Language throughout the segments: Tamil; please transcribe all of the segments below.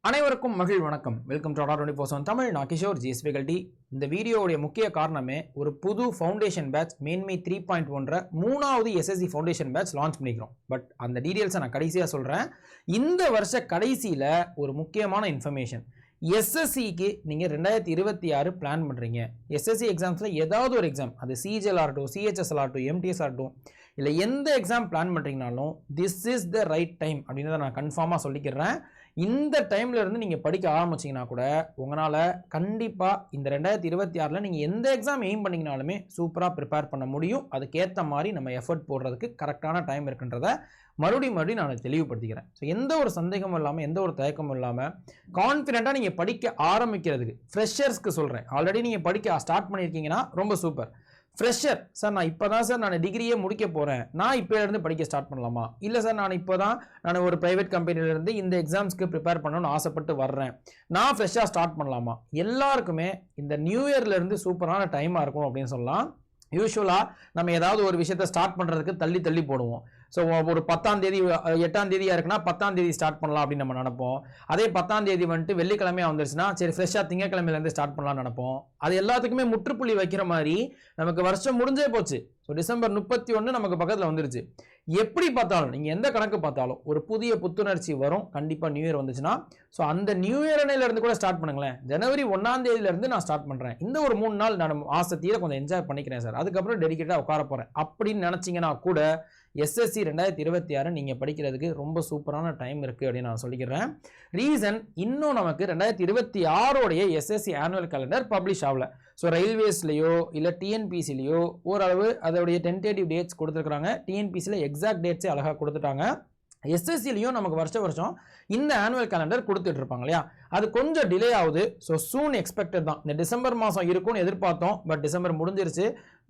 அனைவருக்கும் மகிழ் வணக்கம். Welcome to Tata 24/7 Tamil. நான் கிஷோர் ஜிஎஸ் ஃபேகல்டி. இந்த வீடியோவுடைய முக்கிய காரணமே ஒரு புது ஃபவுண்டேஷன் பேட்ச் மேன்மை 3.1 மூணாவது எஸ்எஸ்சி ஃபவுண்டேஷன் பேட்ச் லான்ச் பண்ணிக்கிறோம். பட் அந்த டீடைல்ஸை நான் கடைசியாக சொல்கிறேன். இந்த வருஷ கடைசியில் ஒரு முக்கியமான இன்ஃபர்மேஷன். எஸ்எஸ்சிக்கு நீங்கள் 2026 பிளான் பண்ணுறீங்க. எஸ்எஸ்சி எக்ஸாம்ஸில் ஏதாவது ஒரு எக்ஸாம், அது சிஜிஎல் ஆகட்டும், சிஹெச்எஸ்எல் ஆகட்டும், எம்டிஎஸ் ஆகட்டும், இல்லை எந்த எக்ஸாம் பிளான் பண்ணுறீங்கனாலும் this is the right time அப்படின்றத நான் கன்ஃபார்மாக சொல்லிக்கிறேன். இந்த டைமில் இருந்து நீங்கள் படிக்க ஆரம்பிச்சிங்கன்னா கூட உங்களால் கண்டிப்பாக இந்த 2026 நீங்கள் எந்த எக்ஸாம் எய்ம் பண்ணிங்கனாலுமே சூப்பராக ப்ரிப்பேர் பண்ண முடியும். அதுக்கேற்ற மாதிரி நம்ம எஃபர்ட் போடுறதுக்கு கரெக்டான டைம் இருக்குன்றத மறுபடியும் நான் தெளிவுபடுத்திக்கிறேன். ஸோ எந்த ஒரு சந்தேகமும் இல்லாமல், எந்த ஒரு தயக்கமும் இல்லாமல் கான்ஃபிடென்ட்டாக நீங்கள் படிக்க ஆரம்பிக்கிறதுக்கு ஃப்ரெஷர்ஸ்க்கு சொல்கிறேன். ஆல்ரெடி நீங்கள் படிக்க ஸ்டார்ட் பண்ணியிருக்கீங்கன்னா ரொம்ப சூப்பர். ஃப்ரெஷர் சார், நான் இப்போ தான் சார் நான் டிகிரியே முடிக்க போகிறேன், நான் இப்போலேருந்து படிக்க ஸ்டார்ட் பண்ணலாமா? இல்லை சார், நான் ஒரு ப்ரைவேட் கம்பெனிலேருந்து இந்த எக்ஸாம்ஸ்க்கு ப்ரிப்பேர் பண்ணணும்னு ஆசைப்பட்டு வர்றேன், நான் ஃப்ரெஷ்ஷாக ஸ்டார்ட் பண்ணலாமா? எல்லாருக்குமே இந்த நியூ இயர்லேருந்து சூப்பரான டைமாக இருக்கும் அப்படின்னு சொல்லலாம். யூஸ்வலாக நம்ம ஏதாவது ஒரு விஷயத்தை ஸ்டார்ட் பண்ணுறதுக்கு தள்ளி போடுவோம். ஸோ ஒரு 10ஆம் தேதி 8ஆம் தேதியாக இருக்குன்னா 10ஆம் தேதி ஸ்டார்ட் பண்ணலாம் அப்படின்னு நம்ம நினைப்போம். அதே 10ஆம் தேதி வந்துட்டு வெள்ளிக்கிழமையாக வந்துருச்சுன்னா சரி ஃப்ரெஷ்ஷாக திங்கக்கிழமையிலேருந்து ஸ்டார்ட் பண்ணலாம்னு நினைப்போம். அது எல்லாத்துக்குமே முற்றுப்புள்ளி வைக்கிற மாதிரி நமக்கு வருஷம் முடிஞ்சே போச்சு. ஸோ டிசம்பர் 31 நமக்கு பக்கத்தில் வந்துருச்சு. எப்படி பார்த்தாலும், நீங்கள் எந்த கணக்கு பார்த்தாலும் ஒரு புதிய புத்துணர்ச்சி வரும் கண்டிப்பாக நியூ இயர் வந்துச்சுன்னா. ஸோ அந்த நியூ இயர் அன்னையிலேருந்து கூட ஸ்டார்ட் பண்ணுங்களேன். ஜனவரி 1ஆம் தேதியிலேருந்து நான் ஸ்டார்ட் பண்ணுறேன், இந்த ஒரு 3 நாள் நான் ஆசை தீர கொஞ்சம் என்ஜாய் பண்ணிக்கிறேன் சார், அதுக்கப்புறம் டெடிக்கேட்டாக உட்கார போகிறேன் அப்படின்னு நினச்சிங்கன்னா கூட எஸ்எஸ்சி 2026 நீங்கள் படிக்கிறதுக்கு ரொம்ப சூப்பரான டைம் இருக்குது அப்படின்னு நான் சொல்லிக்கிறேன். ரீசன், இன்னும் நமக்கு 2026 எஸ்எஸ்சி ஆனுவல் கேலண்டர் பப்ளிஷ் ஆகல. ஸோ ரயில்வேஸ்லையோ இல்லை டிஎன்பிசிலையோ ஓரளவு அதோடைய டென்டேட்டிவ் டேட்ஸ் கொடுத்துருக்குறாங்க. டிஎன்பிசியில் எக்ஸாக்ட் டேட்ஸே அழகாக கொடுத்துட்டாங்க. எஸ்எஸ்சிலையும் நமக்கு வருஷம் இந்த ஆனுவல் கேலண்டர் கொடுத்துட்டு இருப்பாங்க இல்லையா, அது கொஞ்சம் டிலே ஆகுது. ஸோ சூன் எக்ஸ்பெக்டட் தான். இந்த டிசம்பர் மாதம் இருக்கும்னு எதிர்பார்த்தோம், பட் டிசம்பர் முடிஞ்சிருச்சு.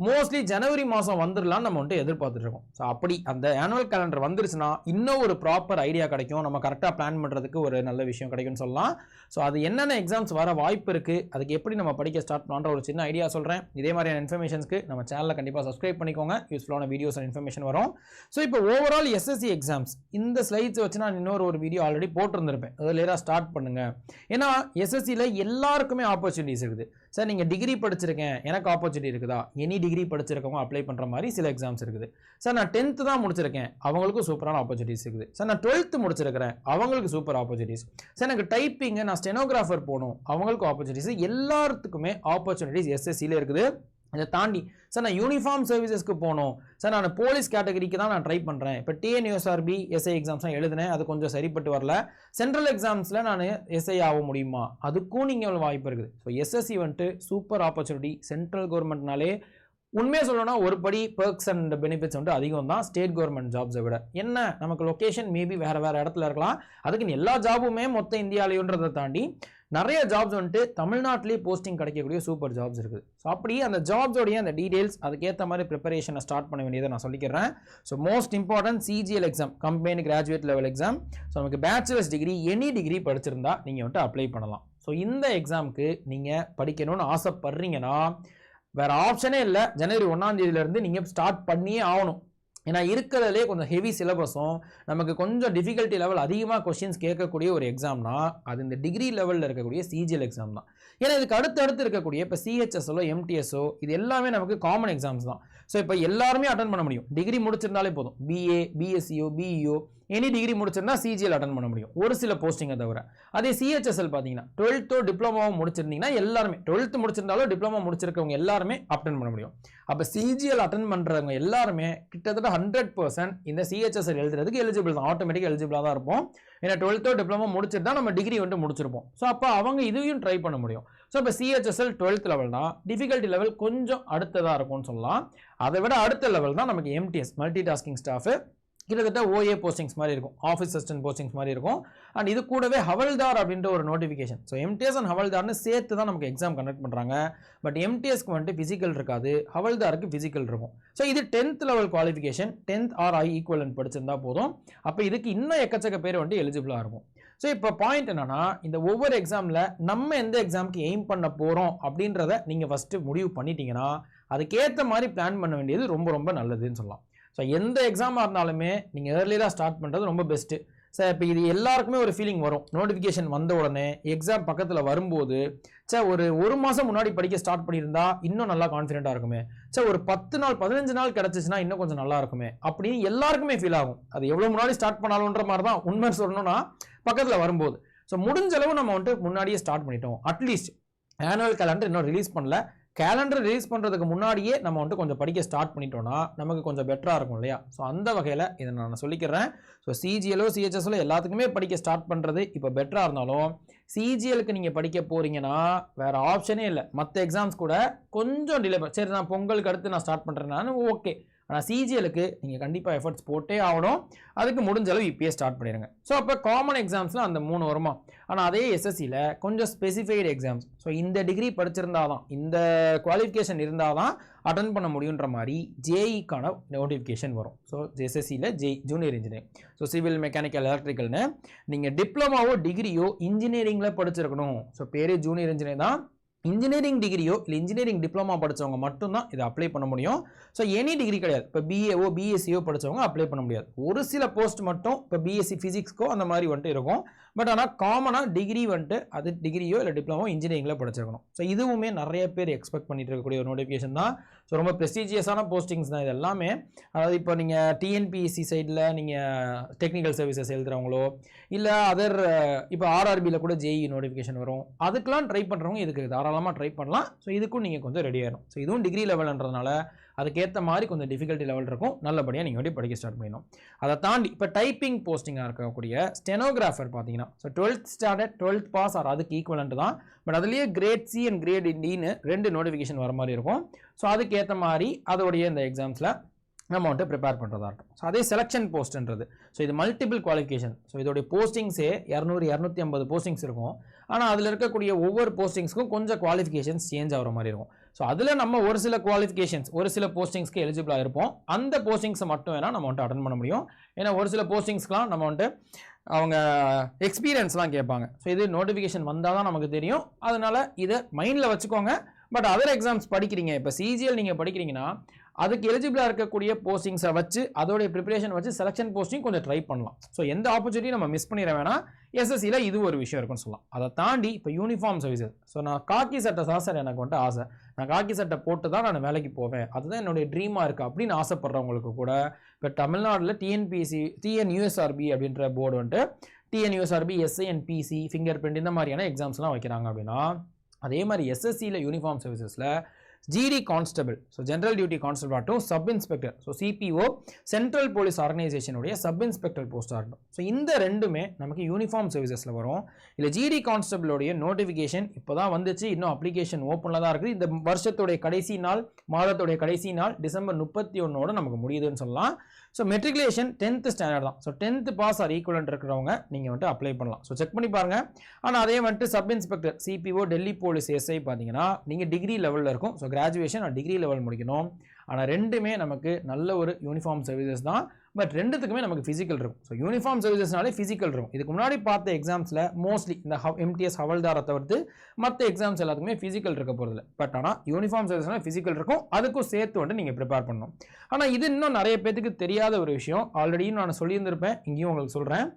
மோஸ்ட்லி ஜனவரி மாதம் வந்துடலான்னு நம்ம வந்துட்டு எதிர்பார்த்துட்டு இருக்கோம். ஸோ அப்படி அந்த ஆனுவல் கேலண்டர் வந்துருச்சுன்னா இன்னும் ஒரு ப்ராப்பர் ஐடியா கிடைக்கும், நம்ம கரெக்டாக பிளான் பண்ணுறதுக்கு ஒரு நல்ல விஷயம் கிடைக்கும்னு சொல்லலாம். ஸோ அது என்னென்ன எக்ஸாம்ஸ் வர வாய்ப்பு இருக்குது, அதுக்கு எப்படி நம்ம படிக்க ஸ்டார்ட் பண்ணுற ஒரு சின்ன ஐடியா சொல்கிறேன். இதே மாதிரியான இன்ஃபர்மேஷன்ஸ்க்கு நம்ம சேனலில் கண்டிப்பாக சப்ஸ்கிரைப் பண்ணிக்கோங்க. யூஸ்ஃபுல்லான வீடியோஸ் அண்ட் இன்ஃபர்மேஷன் வரும். ஸோ இப்போ ஓவரால் எஸ்எஸ்சி எக்ஸாம்ஸ் இந்த ஸ்லைட்ஸ் வச்சு நான் இன்னொரு வீடியோ ஆல்ரெடி போட்டிருந்திருப்பேன், அது லேராக ஸ்டார்ட் பண்ணுங்க. ஏன்னா எஸ்எஸ்சியில் எல்லாருக்குமே ஆப்பர்ச்சுனிட்டிஸ் இருக்குது. சார் நீங்கள் டிகிரி படிச்சிருக்கேன், எனக்கு ஆப்பர்ச்சுனிட்டி இருக்குதா? எனி டிகிரி படிச்சிருக்கவங்க அப்ளை பண்ணுற மாதிரி சில எக்ஸாம்ஸ் இருக்குது. சார் நான் 10th தான் முடிச்சிருக்கேன், அவங்களுக்கும் சூப்பரான ஆப்பர்ச்சுனிட்டிஸ் இருக்குது. சார் நான் 12th முடிச்சிருக்கிறேன், அவங்களுக்கு சூப்பர் ஆப்பர்ச்சுனிட்டிஸ். சார் எனக்கு டைப்பிங், நான் ஸ்டெனோகிராஃபர் போகணும், அவங்களுக்கும் ஆப்பர்ச்சுனிட்டிஸ். எல்லாத்துக்குமே ஆப்பர்ச்சுனிட்டிஸ் எஸ்எஸ்சியில் இருக்குது. அதை தாண்டி சார் நான் யூனிஃபார்ம் சர்வீசஸ்க்கு போகணும், சார் நான் போலீஸ் கேட்டகரிக்கு தான் நான் ட்ரை பண்ணுறேன், இப்போ டிஎன்யூஎஸ்ஆர்பி எஸ்ஐ எக்ஸாம்ஸ்லாம் எழுதினேன், அது கொஞ்சம் சரிப்பட்டு வரல, சென்ட்ரல் எக்ஸாம்ஸில் நான் எஸ்ஐ ஆக முடியுமா? அதுக்கும் நீங்கள் வாய்ப்பு இருக்குது. ஸோ எஸ்எஸ்சி வந்துட்டு சூப்பர் ஆப்பர்ச்சுனிட்டி. சென்ட்ரல் கவர்மெண்ட்னாலே உண்மையாக சொல்லணும்னா ஒரு படி பெர்க்ஸ் அண்ட் பெனிஃபிட்ஸ் வந்துட்டு அதிகம் தான் ஸ்டேட் கவர்மெண்ட் ஜாப்ஸை விட. என்ன, நமக்கு லொக்கேஷன் மேபி வேறு இடத்துல இருக்கலாம், அதுக்கு எல்லா ஜாபுமே மொத்த இந்தியாவிலேன்றதை தாண்டி நிறைய ஜாப்ஸ் வந்துட்டு தமிழ்நாட்டிலேயே போஸ்டிங் கிடைக்கக்கூடிய சூப்பர் ஜாப்ஸ் இருக்குது. ஸோ அப்படி அந்த ஜாப்ஸோடைய அந்த டீடைல்ஸ், அதுக்கேற்ற மாதிரி ப்ரிப்பரேஷனை ஸ்டார்ட் பண்ண வேண்டியதை நான் சொல்லிக்கிறேன். So most important CGL exam, combined graduate level exam. So நமக்கு பேச்சுலர்ஸ் டிகிரி, எனி டிகிரி படிச்சிருந்தா நீங்கள் வந்துட்டு அப்ளை பண்ணலாம். ஸோ இந்த எக்ஸாமுக்கு நீங்கள் படிக்கணும்னு ஆசைப்படுறீங்கன்னா வேறு ஆப்ஷனே இல்லை, ஜனவரி 1ஆம் தேதியிலேருந்து நீங்கள் ஸ்டார்ட் பண்ணியே ஆகணும். ஏன்னா இருக்கிறதுலே கொஞ்சம் ஹெவி சிலபஸும் நமக்கு கொஞ்சம் டிஃபிகல்ட்டி லெவல் அதிகமாக கொஸ்டின்ஸ் கேட்கக்கூடிய ஒரு எக்ஸாம்னா அது இந்த டிகிரி லெவலில் இருக்கக்கூடிய சிஜிஎல் எக்ஸாம் தான். ஏன்னா இதுக்கு அடுத்தடுத்து இருக்கக்கூடிய இப்போ சிஹெச்எஸ்ஓ எம்டிஎஸ்ஓ இது எல்லாமே நமக்கு காமன் எக்ஸாம்ஸ் தான். ஸோ இப்போ எல்லாருமே அட்டன் பண்ண முடியும். டிகிரி முடிச்சிருந்தாலே போதும், பிஏ, பிஎஸ்சியோ, பிஇஓ, எனி டிகிரி முடிச்சிருந்தா சிஜிஎல் அட்டன் பண்ண முடியும், ஒரு சில போஸ்டிங்கை தவிர. அதே சிஹெச்எஸ்எல் பார்த்தீங்கன்னா 12th டிப்ளமோவும் முடிச்சிருந்தீங்கன்னா எல்லாருமே, 12th முடிச்சிருந்தாலும் டிப்ளமோ முடிச்சிருக்கவங்க எல்லாருமே அட்டன் பண்ண முடியும். அப்போ சிஜிஎல் அட்டன் பண்ணுறவங்க எல்லாருமே கிட்டத்தட்ட 100% இந்த சிஹெச்எஸ்எல் எழுதுறதுக்கு எலிஜிபிள் தான், ஆட்டோமேட்டிக்காக எலிஜிபிளாக தான் இருப்போம். ஏன்னா 12th டிப்ளமோ முடிச்சிட்டு தான் நம்ம டிகிரி வந்துட்டு முடிச்சிருப்போம். ஸோ அப்போ அவங்க இதையும் ட்ரை பண்ண முடியும். ஸோ இப்போ சிஹெச்எஸ்எல் 12th லெவல் தான், டிஃபிகல்ட்டி லெவல் கொஞ்சம் அடுத்ததாக இருக்கும்னு சொல்லலாம். அதை விட அடுத்த லெவல் தான் நமக்கு எம்டிஎஸ், மல்டி டாஸ்கிங் ஸ்டாஃபு. கிட்டத்தட்ட ஓஏ போஸ்டிங்ஸ் மாதிரி இருக்கும், ஆஃபீஸ் அசிஸ்டன்ட் போஸ்டிங்ஸ் மாதிரி இருக்கும். அண்ட் இது கூடவே ஹவல்தார் அப்படின்ற ஒரு நோட்டிஃபிகேஷன். ஸோ எம்டிஎஸ் அண்ட் ஹவல்தார்னு சேர்த்து தான் நமக்கு எக்ஸாம் கண்டக்ட் பண்ணுறாங்க. பட் எம்டிஎஸ்க்கு வந்துட்டு ஃபிசிக்கல் இருக்காது, ஹவல்தாருக்கு ஃபிசிக்கல் இருக்கும். ஸோ இது 10th level qualification, 10th or I equivalent படிச்சிருந்தா போதும். அப்போ இதுக்கு இன்னும் எக்கச்சக்க பேர் வந்துட்டு எலிஜிபிளாக இருக்கும். ஸோ இப்போ பாயிண்ட் என்னன்னா, இந்த ஒவ்வொரு எக்ஸாமில் நம்ம எந்த எக்ஸாமுக்கு எய்ம் பண்ண போகிறோம் அப்படின்றத நீங்கள் ஃபஸ்ட்டு முடிவு பண்ணிட்டீங்கன்னா அதுக்கேற்ற மாதிரி பிளான் பண்ண வேண்டியது ரொம்ப ரொம்ப நல்லதுன்னு சொல்லலாம். ஸோ எந்த எக்ஸாமாக இருந்தாலுமே நீங்கள் ஏர்லியராக ஸ்டார்ட் பண்ணுறது ரொம்ப பெஸ்ட்டு. சார் இப்போ இது எல்லாருக்குமே ஒரு ஃபீலிங் வரும். நோட்டிஃபிகேஷன் வந்த உடனே எக்ஸாம் பக்கத்தில் வரும்போது சார் ஒரு மாதம் முன்னாடி படிக்க ஸ்டார்ட் பண்ணியிருந்தா இன்னும் நல்லா கான்ஃபிடென்ட்டாக இருக்குமே, சார் ஒரு 10 நாள் 15 நாள் கிடச்சிச்சுன்னா இன்னும் கொஞ்சம் நல்லா இருக்குமே அப்படின்னு எல்லாருக்குமே ஃபீல் ஆகும். அது எவ்வளோ முன்னாடி ஸ்டார்ட் பண்ணாலுன்ற மாதிரி தான் உண்மை சொல்லணும்னா பக்கத்தில் வரும்போது. ஸோ முடிஞ்ச அளவு நம்ம வந்துட்டு முன்னாடியே ஸ்டார்ட் பண்ணிட்டோம். அட்லீஸ்ட் ஆனுவல் கேலண்டர் இன்னும் ரிலீஸ் பண்ணல, கேலண்டர் ரிலீஸ் பண்ணுறதுக்கு முன்னாடியே நம்ம வந்துட்டு கொஞ்சம் படிக்க ஸ்டார்ட் பண்ணிட்டோம்னா நமக்கு கொஞ்சம் பெட்டராக இருக்கும் இல்லையா? ஸோ அந்த வகையில் இதை நான் சொல்லிக்கிறேன். ஸோ சிஜிஎலோ சிஹெச்எஸ்ஓ எல்லாத்துக்குமே படிக்க ஸ்டார்ட் பண்ணுறது இப்போ பெட்டராக இருந்தாலும் சிஜிஎலுக்கு நீங்கள் படிக்க போகிறீங்கன்னா வேறு ஆப்ஷனே இல்லை. மற்ற எக்ஸாம்ஸ் கூட கொஞ்சம் டிலே சரி நான் பொங்கலுக்கு அடுத்து நான் ஸ்டார்ட் பண்ணுறேன் ஓகே. ஆனால் சிஜிஎலுக்கு நீங்கள் கண்டிப்பாக எஃபர்ட்ஸ் போட்டே ஆகணும். அதுக்கு முடிஞ்ச அளவு இப்பயே ஸ்டார்ட் பண்ணிடுங்க. ஸோ அப்போ காமன் எக்ஸாம்ஸில் அந்த 3 வருமா, ஆனால் அதே எஸ்எஸ்சியில் கொஞ்சம் ஸ்பெசிஃபைடு எக்ஸாம்ஸ். ஸோ இந்த டிகிரி படிச்சிருந்தாதான், இந்த குவாலிஃபிகேஷன் இருந்தால் தான் அட்டன் பண்ண முடியுன்ற மாதிரி ஜேஇக்கான நோட்டிஃபிகேஷன் வரும். ஸோ எஸ்எஸ்சியில் junior engineering, so civil mechanical எலக்ட்ரிக்கல்னு நீங்கள் டிப்ளமாவோ டிகிரியோ இன்ஜினியரிங்கில் படிச்சிருக்கணும். ஸோ பேரே ஜூனியர் இன்ஜினியர் தான். இன்ஜினியரிங் டிகிரியோ இல்லை இன்ஜினியரிங் டிப்ளமா படித்தவங்க மட்டும்தான் இதை அப்ளை பண்ண முடியும். ஸோ எனி டிகிரி கிடையாது. இப்போ பிஏஓ பிஎஸ்சியோ படித்தவங்க அப்ளை பண்ண முடியாது. ஒரு சில போஸ்ட் மட்டும் இப்போ பிஎஸ்சி ஃபிசிக்ஸ்க்கோ அந்த மாதிரி வந்துட்டு இருக்கும். பட் ஆனால் காமனாக டிகிரி வந்துட்டு அது டிகிரியோ இல்லை டிப்ளமோ இன்ஜினியரிங்கில் படிச்சிருக்கணும். ஸோ இதுவுமே நிறைய பேர் எக்ஸ்பெக்ட் பண்ணிட்டு இருக்கக்கூடிய ஒரு நோட்டிஃபிகேஷன் தான். ஸோ ரொம்ப ப்ரெஸ்டீஜியஸான போஸ்டிங்ஸ் தான் இது எல்லாமே. அதாவது இப்போ நீங்கள் டிஎன்பிஎஸ்சி சைடில் நீங்கள் டெக்னிக்கல் சர்வீசஸ் எழுதுகிறவங்களோ இல்லை அதர் இப்போ ஆர்ஆர்பியில் கூட ஜேஇ நோட்டிஃபிகேஷன் வரும். அதுக்கெலாம் ட்ரை பண்ணுறவங்க இதுக்கு தாராளமாக ட்ரை பண்ணலாம். ஸோ இதுக்கும் நீங்கள் கொஞ்சம் ரெடி ஆகிடும். ஸோ இதுவும் டிகிரி லெவல்ன்றதுனால அதுக்கேற்ற மாதிரி கொஞ்சம் டிஃபிகல்ட்டி லெவல் இருக்கும். நல்லபடியாக நீங்கள் வந்து படிக்க ஸ்டார்ட் பண்ணிடணும். அதை தாண்டி இப்போ டைப்பிங் போஸ்டிங்காக இருக்கக்கூடிய ஸ்டெனோகிராஃபர் பார்த்தீங்கன்னா so 12th standard 12th pass or அதுக்கு ஈக்குவலண்ட் தான். பட் அதுலேயே கிரேட் சி அண்ட் கிரேட் டின்னு 2 நோட்டிஃபிகேஷன் வர மாதிரி இருக்கும். ஸோ அதுக்கேற்ற மாதிரி அதோடைய இந்த எக்ஸாம்ஸில் நம்ம வந்துட்டு ப்ரிப்பேர் பண்ணுறதா இருக்கும். ஸோ அதே செலெக்ஷன் போஸ்ட்ன்றது ஸோ இது மல்டிபிள் குவாலிஃபிகேஷன். ஸோ இதோடைய போஸ்டிங்ஸே 200-250 போஸ்டிங்ஸ் இருக்கும். ஆனால் அதில் இருக்கக்கூடிய ஒவ்வொரு போஸ்டிங்ஸ்க்கும் கொஞ்சம் குவாலிஃபிகேஷன்ஸ் சேஞ்ச் ஆகிற மாதிரி இருக்கும். ஸோ அதில் நம்ம ஒரு சில குவாலிஃபிகேஷன்ஸ் ஒரு சில போஸ்டிங்ஸ்க்கு எலிஜிபிளாக இருப்போம். அந்த போஸ்டிங்ஸை மட்டும் வேணால் நம்ம வந்துட்டு அட்டன் பண்ண முடியும். ஏன்னா ஒரு சில போஸ்டிங்ஸ்க்கெலாம் நம்ம வந்துட்டு அவங்க எக்ஸ்பீரியன்ஸ்லாம் கேட்பாங்க. ஸோ இது நோட்டிஃபிகேஷன் வந்தால் தான் நமக்கு தெரியும். அதனால் இதை மைண்டில் வச்சுக்கோங்க. பட் அதர் எக்ஸாம்ஸ் படிக்கிறீங்க, இப்போ சிஜிஎல் நீங்கள் படிக்கிறீங்கன்னா அதுக்கு எலிஜிபிளாக இருக்கக்கூடிய போஸ்டிங்ஸை வச்சு அதோடைய ப்ரிப்பரேஷன் வச்சு செலெக்ஷன் போஸ்டிங் கொஞ்சம் ட்ரை பண்ணலாம். ஸோ எந்த ஆப்பர்ச்சுனிட்டி நம்ம மிஸ் பண்ணிட வேணாம். எஸ்எஸ்சியில் இது ஒரு விஷயம் இருக்குன்னு சொல்லலாம். அதை தாண்டி இப்போ யூனிஃபார்ம் சர்வீசஸ். ஸோ நான் காக்கி சட்டை தான் சார் எனக்கு வந்துட்டு ஆசை, நான் காக்கி சட்டை போட்டு தான் நான் வேலைக்கு போவேன், அதுதான் என்னுடைய ட்ரீமாக இருக்குது அப்படின்னு ஆசைப்படுறவங்களுக்கு கூட இப்போ தமிழ்நாட்டில் டிஎன்பிஎஸ்சி டிஎன்யூஎஸ்ஆர்பி அப்படின்ற போர்டு வந்துட்டு TNUSRB SI and PC fingerprint இந்த மாதிரியான எக்ஸாம்ஸ்லாம் வைக்கிறாங்க அப்படின்னா அதே மாதிரி எஸ்எஸ்சியில் யூனிஃபார்ம் சர்வீசஸில் GD constable, so general duty constable ஆகட்டும், sub inspector, so CPO central police ஆர்கனைசேஷனுடைய சப் இன்ஸ்பெக்டர் போஸ்ட்டாக இருக்கட்டும். ஸோ இந்த ரெண்டுமே நமக்கு யூனிஃபார்ம் சர்வீசஸில் வரும். இல்லை ஜிடி கான்ஸ்டபிளோடைய நோட்டிஃபிகேஷன் இப்போ தான் வந்துச்சு, இன்னும் அப்ளிகேஷன் ஓப்பனில் தான் இருக்குது. இந்த வருஷத்துடைய கடைசி நாள், மாதத்துடைய கடைசி நாள் டிசம்பர் 31 நமக்கு முடியுதுன்னு சொல்லலாம். ஸோ மெட்ரிகுலேஷன் 10th ஸ்டாண்டர்ட் தான். So 10th pass or equivalent இருக்கிறவங்க நீங்கள் வந்துட்டு அப்ளை பண்ணலாம். ஸோ செக் பண்ணி பாருங்கள். ஆனால் அதே வந்துட்டு sub inspector CPO Delhi police SI பார்த்தீங்கன்னா நீங்கள் டிகிரி லெவலில் இருக்கும். ஸோ கிராஜுவேஷன் டிகிரி லெவல் முடிக்கணும். ஆனால் ரெண்டுமே நமக்கு நல்ல ஒரு யூனிஃபார்ம் சர்வீசஸ் தான். பட் ரெண்டுத்துக்குமே நமக்கு ஃபிசிக்கல் இருக்கும். ஸோ யூனிஃபார்ம் சர்வீசஸ்னாலே ஃபிசிக்கல் இருக்கும். இதுக்கு முன்னாடி பார்த்த எக்ஸாம்ஸில் மோஸ்ட்லி இந்த எம்டிஎஸ் ஹவல்தாரை தவிர்த்து மற்ற எக்ஸாம்ஸ் எல்லாத்துக்குமே ஃபிசிக்கல் இருக்க போகிறதில்ல. பட் ஆனால் யூனிஃபார்ம் சர்வீஸ்னால் ஃபிசிக்கல் இருக்கும். அதுக்கும் சேர்த்து வந்துட்டு நீங்கள் ப்ரிப்பேர் பண்ணணும். ஆனால் இது இன்னும் நிறைய பேருக்கு தெரியாத ஒரு விஷயம். ஆல்ரெடி நான் சொல்லியிருந்திருப்பேன், இங்கேயும் உங்களுக்கு சொல்கிறேன்.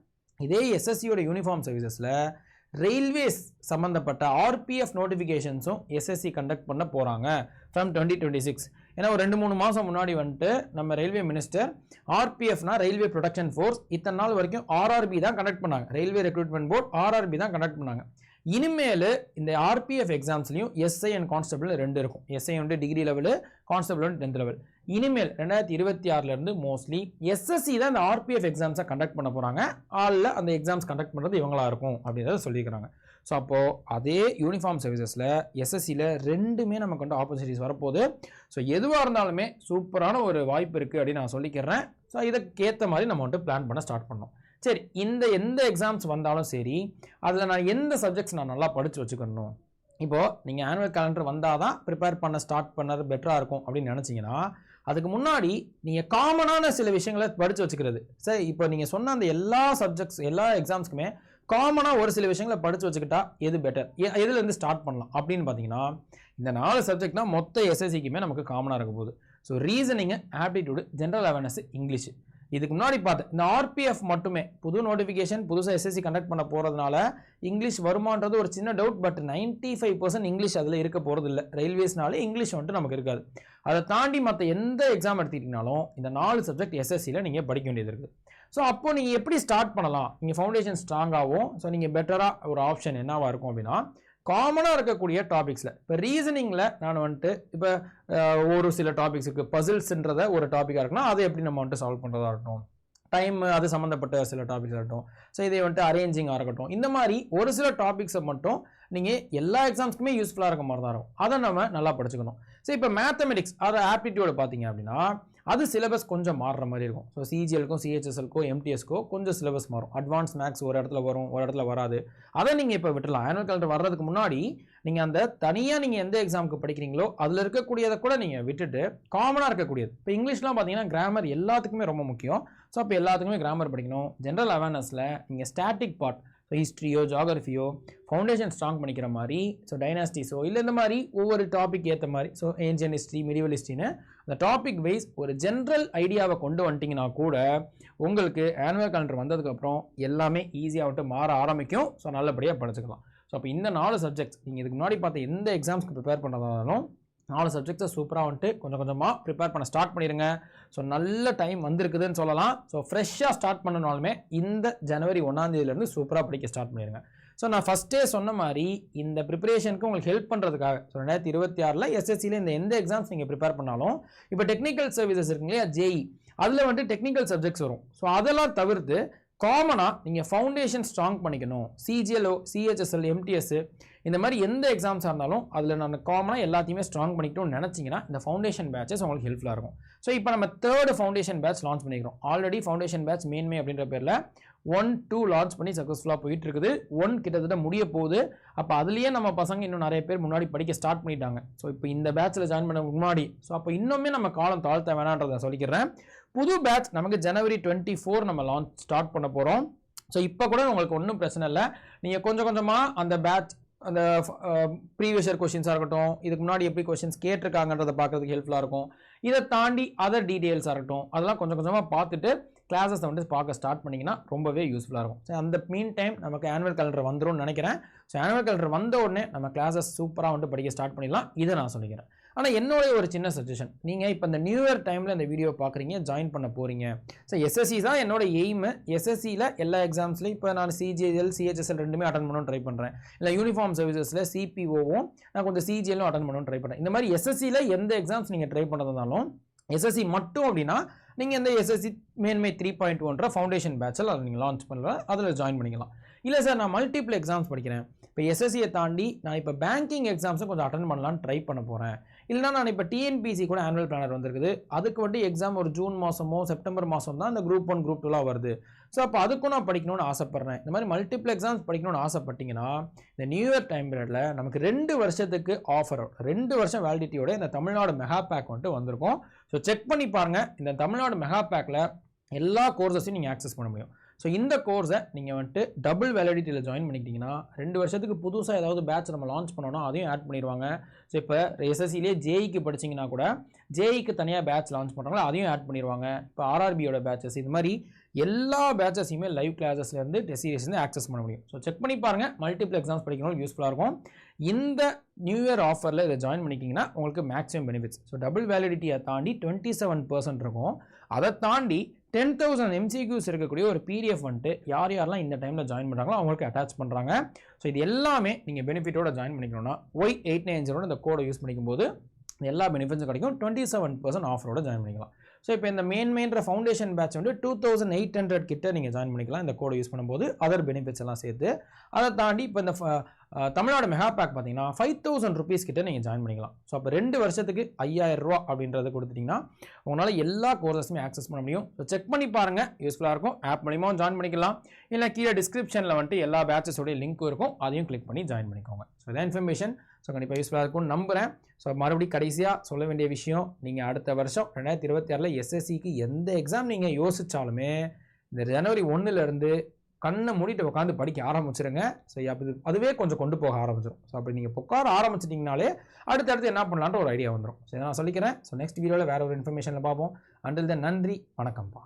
இதே எஸ்எஸ்சியோட யூனிஃபார்ம் சர்வீசஸில் ரயில்வேஸ் சம்மந்தப்பட்ட ஆர்பிஎஃப் நோட்டிஃபிகேஷன்ஸும் எஸ்எஸ்சி கண்டக்ட் பண்ண போகிறாங்க ஃப்ரம் 2026. ஏன்னா ஒரு 2-3 மாதம் முன்னாடி வந்துட்டு நம்ம ரயில்வே மினிஸ்டர் ஆர்பிஎஃப்னா ரயில்வே ப்ரொடக்ஷன் ஃபோர்ஸ் இத்தனை நாள் வரைக்கும் ஆர்ஆர்பி தான் கண்டக்ட் பண்ணாங்க. ரயில்வே ரெக்ரூட்மெண்ட் போர்ட் ஆர்ஆர்பி தான் கண்டக்ட் பண்ணாங்க. இனிமேல் இந்த ஆர்பிஎஃப் எக்ஸாம்ஸ்லையும் எஸ்ஐ அண்ட் கான்ஸ்டபிள் 2 இருக்கும். எஸ்ஐ வந்து டிகிரி லெவலு, கான்ஸ்டபிள் வந்து 10th லெவல். இனிமேல் 2026 மோஸ்ட்லி எஸ்எஸ்சி தான் இந்த ஆர்பிஎஃப் எக்ஸாம்ஸை கண்டக்ட் பண்ண போகிறாங்க. ஆளில் அந்த எக்ஸாம்ஸ் கண்டக்ட் பண்ணுறது இவங்களா இருக்கும் அப்படின்றத சொல்லியிருக்கிறாங்க. ஸோ அப்போது அதே யூனிஃபார்ம் சர்வீசஸில் எஸ்எஸ்சியில் ரெண்டுமே நமக்கு வந்து ஆப்பர்ச்சுனிட்டிஸ் வரப்போகுது. ஸோ எதுவாக இருந்தாலுமே சூப்பரான ஒரு வாய்ப்பு இருக்குது அப்படின்னு நான் சொல்லிக்கிறேன். ஸோ இதுக்கேற்ற மாதிரி நம்ம வந்துட்டு பிளான் பண்ண ஸ்டார்ட் பண்ணோம். சரி, எந்த எக்ஸாம்ஸ் வந்தாலும் சரி அதில் நான் எந்த சப்ஜெக்ட்ஸ் நான் நல்லா படித்து வச்சுக்கணும். இப்போது நீங்கள் ஆனுவல் கேலண்டர் வந்தால் தான் ப்ரிப்பேர் பண்ண ஸ்டார்ட் பண்ணது பெட்டராக இருக்கும் அப்படின்னு நினச்சிங்கன்னா அதுக்கு முன்னாடி நீங்கள் காமனான சில விஷயங்களை படித்து வச்சுக்கிறது. சரி, இப்போ நீங்கள் சொன்ன அந்த எல்லா சப்ஜெக்ட்ஸ் எல்லா எக்ஸாம்ஸ்க்குமே காமனாக ஒரு சில விஷயங்களை படித்து வச்சுக்கிட்டா எது பெட்டர், எதுலேருந்து ஸ்டார்ட் பண்ணலாம் அப்படின்னு பார்த்தீங்கன்னா இந்த 4 சப்ஜெக்ட்னா மொத்த எஸ்எஸ்சிக்குமே நமக்கு காமனாக இருக்க போகுது. So reasoning, aptitude, general awareness, English இதுக்கு முன்னாடி பார்த்தேன் இந்த ஆர்பிஎஃப் மட்டுமே புது நோட்டிஃபிகேஷன் புதுசாக எஸ்எஸ்சி கண்டக்ட் பண்ண போகிறதுனால இங்கிலீஷ் வருமானது ஒரு சின்ன டவுட். பட் 95% இங்கிலீஷ் அதில் இருக்க போகிறது இல்லை. ரயில்வேஸ்னாலே இங்கிலீஷ் வந்துட்டு நமக்கு இருக்காது. அதை தாண்டி மற்ற எந்த எக்ஸாம் எடுத்துக்கிட்டிங்கனாலும் இந்த 4 சப்ஜெக்ட் எஸ்எஸ்சியில் நீங்கள் படிக்க வேண்டியது இருக்குது. ஸோ அப்போ நீங்கள் எப்படி ஸ்டார்ட் பண்ணலாம்? நீங்கள் ஃபவுண்டேஷன் ஸ்ட்ராங்காகவும் ஸோ நீங்கள் பெட்டராக ஒரு ஆப்ஷன் என்னவாக இருக்கும் அப்படின்னா காமனாக இருக்கக்கூடிய டாபிக்ஸில் இப்போ ரீசனிங்கில் நான் வந்துட்டு இப்போ ஒரு சில டாபிக்ஸ் இருக்குது. பசில்ஸ்ன்றத ஒரு டாப்பிக்காக இருக்குன்னா அதை எப்படி நம்ம வந்துட்டு சால்வ் பண்ணுறதா இருக்கட்டும், டைம் அது சம்மந்தப்பட்ட சில டாபிக்ஸ் இருக்கட்டும், ஸோ இதை வந்துட்டு அரேஞ்சிங்காக இருக்கட்டும், இந்த மாதிரி ஒரு சில டாபிக்ஸை மட்டும் நீங்கள் எல்லா எக்ஸாம்ஸ்க்குமே யூஸ்ஃபுல்லாக இருக்க மாதிரி தான் இருக்கும். அதை நம்ம நல்லா படிச்சுக்கணும். ஸோ இப்போ மேத்தமெட்டிக்ஸ் அதை ஆப்டிடியூடு பார்த்தீங்க அப்படின்னா அது சிலபஸ் கொஞ்சம் மாறுற மாதிரி இருக்கும். ஸோ சிஜிஎல்க்கும் சிஹெச்எஸ்எல்க்கோ எம்டிஎஸ்க்கோ கொஞ்சம் சிலபஸ் மாறும். அட்வான்ஸ் மேக்ஸ் ஒரு இடத்துல வரும், ஒரு இடத்துல வராது. அதை நீங்கள் இப்போ விட்டுலாம். ஆனுவல் கேலண்டர் வர்றதுக்கு முன்னாடி நீங்கள் அந்த தனியாக நீங்கள் எந்த எக்ஸாமுக்கு படிக்கிறீங்களோ அதில் இருக்கக்கூடியதை கூட நீங்கள் விட்டுட்டு காமனாக இருக்கக்கூடியது இப்போ இங்கிலீஷ்லாம் பார்த்தீங்கன்னா கிராமர் எல்லாத்துக்குமே ரொம்ப முக்கியம். ஸோ அப்போ எல்லாத்துக்குமே கிராமர் படிக்கணும். ஜென்ரல் அவேர்னஸில் நீங்கள் ஸ்டாட்டிக் பார்ட் ஸோ ஹிஸ்ட்ரியோ ஜாகிரஃபியோ ஃபவுண்டேஷன் ஸ்ட்ராங் பண்ணிக்கிற மாதிரி ஸோ டைனாஸ்டிஸோ இல்லை இந்த மாதிரி ஒவ்வொரு டாபிக் ஏற்ற மாதிரி ஸோ ஏன்ஷியன் ஹிஸ்ட்ரி மிடிவல் ஹிஸ்ட்ரின்னு அந்த டாபிக் வைஸ் ஒரு ஜென்ரல் ஐடியாவை கொண்டு வந்துட்டிங்கன்னா கூட உங்களுக்கு ஆனுவல் கேலண்டர் வந்ததுக்கப்புறம் எல்லாமே ஈஸியாக வந்துட்டு மாற ஆரம்பிக்கும். ஸோ நல்லபடியாக படிச்சுக்கலாம். ஸோ அப்போ இந்த 4 சப்ஜெக்ட்ஸ் நீங்கள் இதுக்கு முன்னாடி பார்த்த எந்த எக்ஸாம்ஸ்க்கு ப்ரிப்பேர் பண்ணுறதாலும் 4 சப்ஜெக்ட்ஸை சூப்பராக வந்துட்டு கொஞ்சம் கொஞ்சமாக ப்ரிப்பேர் பண்ண ஸ்டார்ட் பண்ணிடுங்க. ஸோ நல்ல டைம் வந்திருக்குதுன்னு சொல்லலாம். ஸோ ஃப்ரெஷ்ஷாக ஸ்டார்ட் பண்ணனாலுமே இந்த ஜனவரி 1ஆம் தேதியிலேருந்து சூப்பராக படிக்க ஸ்டார்ட் பண்ணிடுங்க. ஸோ நான் ஃபஸ்ட்டே சொன்ன மாதிரி இந்த ப்ரிப்பரேஷனுக்கு உங்களுக்கு ஹெல்ப் பண்ணுறதுக்காக ஸோ 2026 எஸ்எஸ்சியில் இந்த எந்த எக்ஸாம்ஸ் நீங்கள் ப்ரிப்பேர் பண்ணாலும் இப்போ டெக்னிக்கல் சர்வீசஸ் இருக்குங்க இல்லையா ஜேஇ அதில் வந்துட்டு டெக்னிக்கல் சப்ஜெக்ட்ஸ் வரும். ஸோ அதெல்லாம் தவிர்த்து காமனாக நீங்கள் ஃபவுண்டேஷன் ஸ்ட்ராங் பண்ணிக்கணும். சிஜிஎல்ஓ சிஹெச்எஸ்எல் எம்டிஎஸ் இந்த மாதிரி எந்த எக்ஸாம்ஸாக இருந்தாலும் அதில் நான் காமனாக எல்லாத்தையுமே ஸ்ட்ராங் பண்ணிக்கணும்னு நினச்சிங்கன்னா இந்த ஃபவுண்டேஷன் பேட்சஸ் உங்களுக்கு ஹெல்ப்ஃபுல்லாக இருக்கும். ஸோ இப்போ நம்ம 3rd ஃபவுண்டேஷன் பேட்ச் லான்ச் பண்ணிக்கிறோம். ஆல்ரெடி ஃபவுண்டேஷன் பேட்ச் மேன்மே அப்படின்ற பேரில் 1, 2 லான்ச் பண்ணி சக்ஸஸ்ஃபுல்லாக போயிட்டு இருக்குது. 1 கிட்டத்தட்ட முடிய போகுது. அப்போ அதுலேயே நம்ம பசங்க இன்னும் நிறைய பேர் முன்னாடி படிக்க ஸ்டார்ட் பண்ணிட்டாங்க. ஸோ இப்போ இந்த பேட்சில் ஜாயின் பண்ண முன்னாடி ஸோ அப்போ இன்னுமே நம்ம காலம் தாழ்த்த வேணான்றதை சொல்லிக்கிறேன். புது பேட்ச் நமக்கு ஜனவரி 24 நம்ம லான்ச் ஸ்டார்ட் பண்ண போகிறோம். ஸோ இப்போ கூட உங்களுக்கு ஒன்றும் பிரச்சனை இல்லை. நீங்கள் கொஞ்சம் கொஞ்சமாக அந்த பேட்ச் அந்த ப்ரீவியஸ் இயர் கொஷின்ஸாக இருக்கட்டும், இதுக்கு முன்னாடி எப்படி கொஷின்ஸ் கேட்டிருக்காங்கன்றதை பார்க்கறதுக்கு ஹெல்ப்ஃபுல்லாக இருக்கும். இதை தாண்டி அதர் டீட்டெயில்ஸாக இருக்கட்டும் அதெல்லாம் கொஞ்சம் கொஞ்சமாக பார்த்துட்டு கிளாஸஸ் வந்து பார்க்க ஸ்டார்ட் பண்ணிங்கன்னா ரொம்பவே யூஸ்ஃபுல்லாக இருக்கும். ஸோ அந்த மீன் டைம் நமக்கு ஆனுவல் கேலண்டர் வந்துடும் நினைக்கிறேன். ஸோ ஆனுவல் கேலண்டர் வந்த உடனே நம்ம கிளாஸஸ் சூப்பராக வந்து படிக்க ஸ்டார்ட் பண்ணிடலாம். இதை நான் சொல்லிக்கிறேன். ஆனால் என்னோட ஒரு சின்ன சஜஷன், நீங்கள் இப்போ இந்த நியூ இயர் டைமில் இந்த வீடியோ பார்க்குறீங்க, ஜாயின் பண்ண போகிறீங்க. ஸோ எஸ்எஸ்சி தான் என்னோட எய்மு. எஸ்எஸ்சியில் எல்லா எக்ஸாம்ஸ்லையும் இப்போ நான் சிஜிஎல் சிஹெச்எஸ்எல் ரெண்டுமே அட்டன் பண்ணணும்னு ட்ரை பண்ணுறேன். இல்லை யூனிஃபார்ம் சர்வீசஸில் சிபிஓவும் நான் கொஞ்சம் சிஜிஎல்லும் அட்டன் பண்ணணும்னு ட்ரை பண்ணுறேன். இந்த மாதிரி எஸ்எஸ்சியில் எந்த எக்ஸாம்ஸ் நீங்கள் ட்ரை பண்ணுறதுனாலும் எஸ்எஸ்சி மட்டும் அப்படின்னா நீங்கள் இந்த எஸ்எஸ்சி மேன்மை 3.1 ஃபவுண்டேஷன் பேட்சில் அதை நீங்கள் லான்ச் பண்ணலாம், அதில் ஜாயின் பண்ணிக்கலாம். இல்லை சார் நான் மல்டிபிள் எக்ஸாம்ஸ் படிக்கிறேன், இப்போ எஸ்எஸ்சியை தாண்டி நான் இப்போ பேங்கிங் எக்ஸாம்ஸும் கொஞ்சம் அட்டன் பண்ணலான்னு ட்ரை பண்ண போகிறேன். இல்லைனா நான் இப்போ டிஎன்பிசி கூட ஆனுவல் பிளானர் வந்திருக்குது, அதுக்கு வந்து எக்ஸாம் ஒரு ஜூன் மாதமோ செப்டம்பர் மாதம் தான் இந்த குரூப் 1 குரூப் 2 வருது. ஸோ அப்போ அதுக்கும் நான் படிக்கணும்னு ஆசைப்பட்றேன். இந்த மாதிரி மல்டிபிள் எக்ஸாம்ஸ் படிக்கணும்னு ஆசைப்பட்டீங்கன்னா இந்த நியூ இயர் டைம் பீரியடில் நமக்கு 2 வருஷத்துக்கு ஆஃபர், 2 வருஷம் வேலிடிட்டியோட இந்த தமிழ்நாடு மெகா பேக் வந்துட்டு வந்திருக்கும். ஸோ செக் பண்ணி பாருங்கள். இந்த தமிழ்நாடு மெகா பேக்கில் எல்லா கோர்ஸஸையும் நீங்கள் ஆக்சஸ் பண்ண முடியும். ஸோ இந்த கோர்ஸை நீங்கள் வந்துட்டு டபுள் வேலிடிட்டியில் ஜாயின் பண்ணிக்கிட்டிங்கன்னா 2 வருஷத்துக்கு புதுசாக ஏதாவது பேட்ச் நம்ம லான்ச் பண்ணோன்னா அதையும் ஆட் பண்ணிடுவாங்க. ஸோ இப்போ எஸ்எஸ்சிலே ஜேஇக்கு படிச்சிங்கன்னா கூட ஜேஇக்கு தனியாக பேட்ச் லான்ச் பண்ணுறாங்களோ அதையும் ஆட் பண்ணிடுவாங்க. இப்போ ஆர்ஆர்பியோட பேட்சஸ் இது மாதிரி எல்லா பேட்சஸையுமே லைவ் கிளாஸஸ்லேருந்து டெஸ்ட் சீரிஸ்லேருந்து ஆக்சஸ் பண்ண முடியும். ஸோ செக் பண்ணி பாருங்கள். மல்டிபிள் எக்ஸாம்ஸ் படிக்கணும் யூஸ்ஃபுல்லாக இருக்கும். இந்த நியூ இயர் ஆஃபரில் இதை ஜாயின் பண்ணிக்கிங்கன்னா உங்களுக்கு மேக்ஸிமம் பெனிஃபிட்ஸ். ஸோ டபுள் வேலிடிட்டியை தாண்டி 27% இருக்கும். அதை தாண்டி 10,000 MCQs இருக்கக்கூடிய ஒரு PDF வந்துட்டு யார் யாரெல்லாம் இந்த டைமில் ஜாயின் பண்ணுறாங்களோ அவங்களுக்கு அட்டாச் பண்ணுறாங்க. ஸோ இது எல்லாமே நீங்கள் பெனிஃபிட்டோட ஜாயின் பண்ணிக்கணும்னா Y890 இந்த கோடை யூஸ் பண்ணிக்கும்போது எல்லா பெனிஃபிட்ஸும் கிடைக்கும். 27% ஆஃபரோட ஜாயின் பண்ணிக்கலாம். ஸோ இப்போ இந்த மெயின்ற ஃபவுண்டேஷன் பேட்ச் வந்து 2800 கிட்ட நீங்கள் ஜாயின் பண்ணிக்கலாம் இந்த கோடை யூஸ் பண்ணும்போது, அதர் பெனிஃபிட்ஸ் எல்லாம் சேர்த்து. அதை தாண்டி இப்போ இந்த தமிழ்நாடு மெகா பேக் பார்த்தீங்கன்னா 5,000 rupees கிட்ட நீங்கள் ஜாயின் பண்ணிக்கலாம். ஸோ அப்போ 2 வருஷத்துக்கு 5,000 ரூபா அப்படின்றத கொடுத்துட்டிங்கன்னா உங்களால் எல்லா கோர்ஸஸுமே ஆக்சஸ் பண்ண முடியும். ஸோ செக் பண்ணி பாருங்கள், யூஸ்ஃபுல்லாக இருக்கும். ஆப் மூலியமாக ஜாயின் பண்ணிக்கலாம். இல்லை கீழே டிஸ்கிரிப்ஷனில் வந்துட்டு எல்லா பேட்சஸோடைய லிங்க்கும் இருக்கும், அதையும் கிளிக் பண்ணி ஜாயின் பண்ணிக்கோங்க. ஸோ இதான் இன்ஃபர்மேஷன். ஸோ கண்டிப்பாக யூஸ்ஃபுல்லாக இருக்கும்னு நம்புகிறேன். ஸோ மறுபடியும் கடைசியாக சொல்ல வேண்டிய விஷயம், நீங்கள் அடுத்த வருஷம் 2026 எஸ்எஸ்சிக்கு எந்த எக்ஸாம் நீங்கள் யோசித்தாலுமே இந்த ஜனவரி 1 கண்ணை மூடிட்டு உட்காந்து படிக்க ஆரம்பிச்சிருங்க. ஸோ அப்போ அதுவே கொஞ்சம் கொண்டு போக ஆரம்பிச்சிடும். ஸோ அப்படி நீங்கள் உட்கார ஆரம்பிச்சிட்டிங்கனாலே அடுத்தடுத்து என்ன பண்ணலான்ற ஒரு ஐடியா வந்துடும். ஸோ நான் சொல்லிக்கிறேன். ஸோ நெக்ஸ்ட் வீடியோவில் வேறு ஒரு இன்ஃபர்மேஷனில் பார்ப்போம். அண்டில் தென் நன்றி, வணக்கம்ப்பா.